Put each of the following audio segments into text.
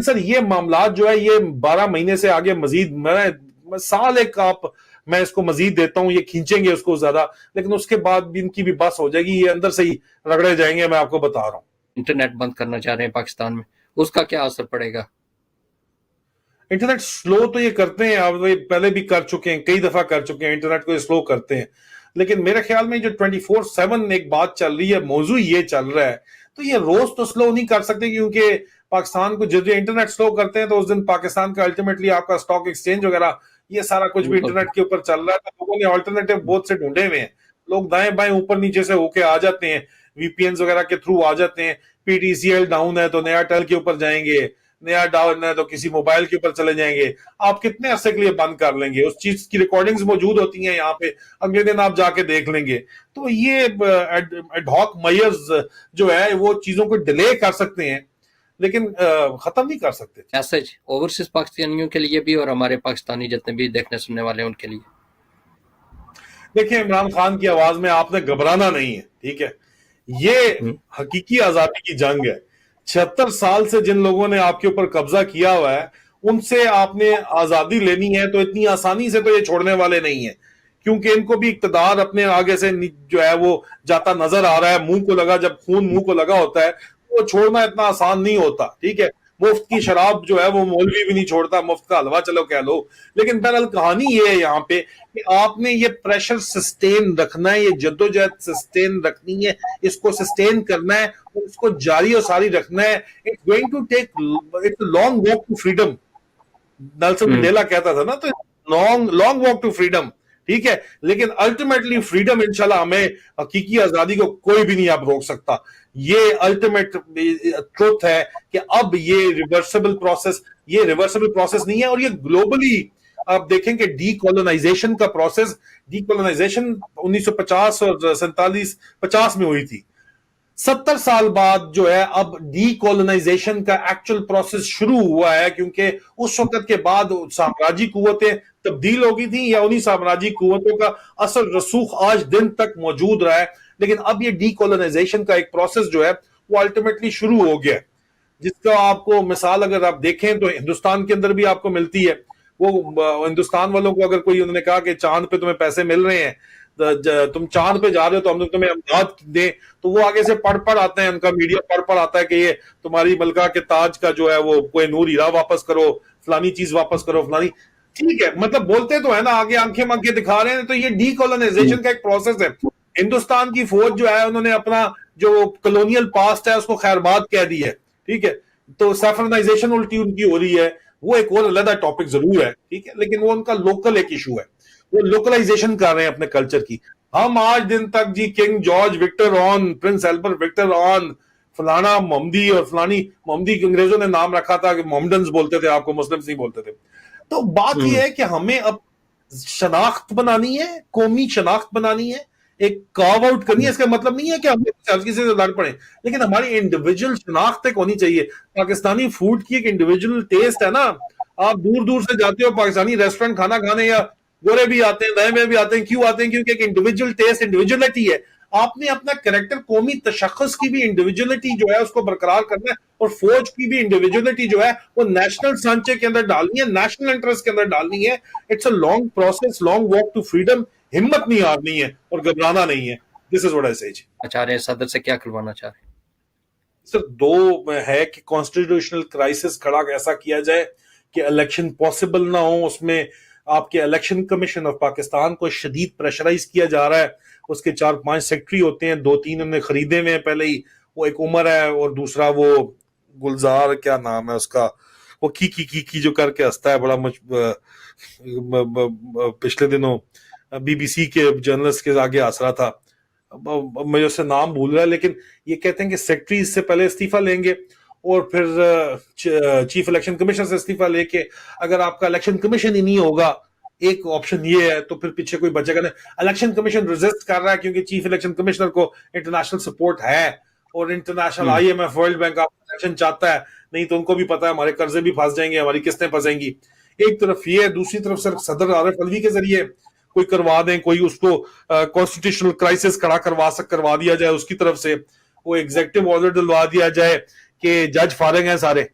سر یہ معاملات جو ہے یہ 12 مہینے سے آگے مزید میں سال ایک میں اس کو مزید دیتا ہوں، یہ کھینچیں گے اس کو زیادہ، لیکن اس کے بعد بھی ان کی بھی بس ہو جائے گی، یہ اندر سے ہی رگڑے جائیں گے، میں آپ کو بتا رہا ہوں۔ انٹرنیٹ بند کرنا چاہ رہے ہیں پاکستان میں، اس کا کیا اثر پڑے گا؟ انٹرنیٹ سلو تو یہ کرتے ہیں، آپ پہلے بھی کر چکے ہیں، کئی دفعہ کر چکے ہیں، انٹرنیٹ کو یہ سلو کرتے ہیں، لیکن میرے خیال میں جو 24/7 ایک بات چل رہی ہے، موضوع یہ چل رہا ہے، تو یہ روز تو سلو نہیں کر سکتے، کیونکہ پاکستان کو جب انٹرنیٹ سلو کرتے ہیں تو اس دن پاکستان کا الٹیمیٹلی آپ کا اسٹاک ایکسچینج وغیرہ یہ سارا کچھ بھی انٹرنیٹ کے اوپر چل رہا ہے، تو لوگوں نے آلٹرنیٹو بہت سے ڈھونڈے ہوئے ہیں، لوگ دائیں بائیں اوپر نیچے سے ہو کے آ جاتے ہیں، وی پی اینز وغیرہ کے تھرو آ جاتے ہیں، P T C L down ہے تو نیا ٹیل کے اوپر جائیں گے، نیا ڈاؤن ہے تو کسی موبائل کے اوپر چلے جائیں گے، آپ کتنے عرصے کے لیے بند کر لیں گے؟ اس چیز کی ریکارڈنگز موجود ہوتی ہیں یہاں پہ، اگلے دن آپ جا کے دیکھ لیں گے۔ تو یہ ایڈ ہاک میئرز جو ہے وہ چیزوں کو ڈیلے کر سکتے ہیں لیکن ختم نہیں کر سکتے۔ میسج اوورسیز پاکستانیوں کے لیے بھی اور ہمارے پاکستانی جتنے بھی دیکھنے سننے والے ہیں ان کے لیے؟ دیکھیں، عمران خان کی آواز میں آپ نے گھبرانا نہیں ہے، ٹھیک ہے؟ یہ حقیقی آزادی کی جنگ ہے۔ 76 سال سے جن لوگوں نے آپ کے اوپر قبضہ کیا ہوا ہے ان سے آپ نے آزادی لینی ہے تو اتنی آسانی سے تو یہ چھوڑنے والے نہیں ہیں، کیونکہ ان کو بھی اقتدار اپنے آگے سے جو ہے وہ جاتا نظر آ رہا ہے، منہ کو لگا، جب خون منہ کو لگا ہوتا ہے وہ چھوڑنا اتنا آسان نہیں ہوتا، ٹھیک ہے؟ مفت کی شراب جو ہے وہ مولوی بھی نہیں چھوڑتا، مفت کا حلوہ چلو کہہ لو، لیکن بہرحال کہانی یہ ہے یہاں پہ کہ آپ نے یہ پریشر سسٹین رکھنا ہے، یہ جدوجہد سسٹین رکھنی ہے، اس کو سسٹین کرنا ہے اور اس کو جاری و ساری رکھنا ہے۔ It's going to take long walk to freedom, Nelson Mandela کہتا تھا نا، تو لانگ واک ٹو فریڈم، ٹھیک ہے؟ لیکن الٹیمیٹلی فریڈم انشاءاللہ ہمیں حقیقی آزادی کو کوئی بھی نہیں اب روک سکتا۔ یہ الٹیمیٹ ٹروتھ ہے کہ اب یہ ریورسبل پروسیس نہیں ہے، اور یہ گلوبلی آپ دیکھیں کہ ڈی کولونائزیشن کا پروسیس، ڈی کولونائزیشن 1950 اور 47-50 میں ہوئی تھی، 70 سال بعد جو ہے اب ڈی کولونائزیشن کا ایکچوئل پروسیس شروع ہوا ہے، کیونکہ اس وقت کے بعد سامراجی قوتیں تبدیل ہو گئی تھیں یا انہی سامراجی قوتوں کا اثر رسوخ آج دن تک موجود رہا ہے، لیکن اب یہ ڈی کولونائزیشن کا ایک پروسیس جو ہے وہ الٹیمیٹلی شروع ہو گیا ہے، جس کا آپ کو مثال اگر آپ دیکھیں تو ہندوستان کے اندر بھی آپ کو ملتی ہے۔ وہ ہندوستان والوں کو اگر کوئی انہوں نے کہا کہ چاند پہ تمہیں پیسے مل رہے ہیں، تم چاند پہ جا رہے ہو تو ہم تمہیں امداد دیں، تو وہ آگے سے پڑھ آتے ہیں، ان کا میڈیا پڑھ آتا ہے کہ یہ تمہاری ملکہ کے تاج کا جو ہے وہ کوئی نور ہیرا واپس کرو، فلانی چیز واپس کرو، فلانی، ٹھیک ہے؟ مطلب بولتے تو ہے نا، آگے آنکھیں مانکھیں دکھا رہے ہیں۔ تو یہ ڈی کولونائزیشن کا ایک پروسیس ہے۔ ہندوستان کی فوج جو ہے انہوں نے اپنا جو کلونیل پاسٹ ہے اس کو خیرباد کہہ دی ہے، ٹھیک ہے؟ تو سیفرنائزیشن الٹی ان کی ہو رہی ہے، وہ ایک اور علیحدہ ٹاپک ضرور ہے، ٹھیک ہے؟ لیکن وہ ان کا لوکل ایک ایشو ہے، وہ لوکلائزیشن کر رہے ہیں اپنے کلچر کی۔ ہم آج دن تک جی کنگ جارج وکٹر آن، پرنس ایلبرٹ وکٹر آن، فلانا محمدی اور فلانی محمدی کی انگریزوں نے نام رکھا تھا کہ محمدنز بولتے تھے، آپ کو مسلمز نہیں بولتے تھے۔ تو بات یہ ہے کہ ہمیں اب شناخت بنانی ہے، قومی شناخت بنانی ہے، ایک کارو آؤٹ کرنی ہے۔ اس کا مطلب نہیں ہے کہ ہم کسی سے لڑ پڑیں، لیکن ہماری انڈیویجول شناخت ایک ہونی چاہیے۔ پاکستانی فوڈ کی ایک انڈیویجول ٹیسٹ ہے نا، آپ دور دور سے جاتے ہو پاکستانی ریسٹورنٹ کھانا کھانے، یا گورے بھی آتے ہیں، نئے میں بھی آتے ہیں، کیوں آتے ہیں؟ کیونکہ ایک انڈیویجول ٹیسٹ، انڈیویجولٹی ہے۔ آپ نے اپنا کریکٹر، قومی تشخص کی بھی انڈیویجولٹی جو ہے اس کو برقرار کرنا ہے، اور فوج کی بھی انڈیویجولٹی جو ہے وہ نیشنل سانچے کے اندر ڈالنی ہے، نیشنل انٹرسٹ کے اندر ڈالنی ہے۔ It's a long process, long walk to freedom. ہمت نہیں ہارنی ہے اور گھبرانا نہیں ہے۔ دس از واٹ آئی سے۔ چاہ رہے ہیں صدر سے کیا کھلوانا چاہ رہے ہیں؟ سر دو ہے کہ کانسٹیٹیوشنل کرائسس کھڑا ایسا کیا جائے کہ الیکشن پاسبل نہ ہو، اس میں آپ کے الیکشن کمیشن آف پاکستان کو شدید پریشرائز کیا جا رہا ہے، اس کے 4-5 سیکٹری ہوتے ہیں، 2-3 انہوں نے خریدے ہوئے ہیں پہلے ہی، وہ ایک عمر ہے اور دوسرا وہ گلزار، کیا نام ہے اس کا، وہ کی جو کر کے ہنستا ہے بڑا پچھلے دنوں بی بی سی کے جرنلسٹ کے آگے ہنس رہا تھا، مجھے اس سے نام بھول رہا ہے، لیکن یہ کہتے ہیں کہ سیکٹری سے پہلے استعفیٰ لیں گے اور پھر چیف الیکشن کمیشن سے استعفیٰ لے کے، اگر آپ کا الیکشن کمیشن ہی نہیں ہوگا، ایک آپشن یہ ہے، تو پھر پیچھے کوئی بچے گا نہیں۔ الیکشن کمیشن ریزسٹ کر رہا ہے کیونکہ چیف الیکشن کمشنر کو انٹرنیشنل سپورٹ ہے، اور international I M F, world bank آپ الیکشن چاہتا ہے، نہیں تو ان کو بھی پتا ہے ہمارے قرضے بھی پھنس جائیں گے، ہماری قسطیں پھنسیں گی۔ ایک طرف یہ ہے، دوسری طرف صرف صدر عارف الوی کے ذریعے کوئی کروا دیں، کوئی اس کو کانسٹیٹیوشنل کرائسس کھڑا کروا دیا جائے، اس کی طرف سے وہ ایگزیکٹو آرڈر دلوا دیا جائے کہ جج فارغ ہیں سارے،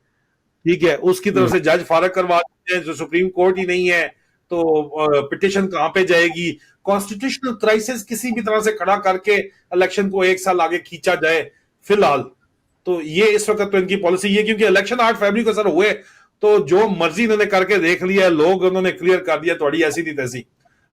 ٹھیک ہے, اس کی طرف سے جج فارغ کروا دیتے ہیں, جو سپریم کورٹ ہی نہیں ہے تو پٹیشن کہاں پہ جائے گی. کانسٹیٹیوشنل کرائسس کسی بھی طرح سے کھڑا کر کے الیکشن کو 1 سال آگے کھینچا جائے فی الحال. تو یہ اس وقت تو ان کی پالیسی یہ, کیونکہ الیکشن 8 فروری کو سر ہوئے تو جو مرضی انہوں نے کر کے دیکھ لیا ہے, لوگ انہوں نے کلیئر کر دیا تھوڑی ایسی تھی تیسی.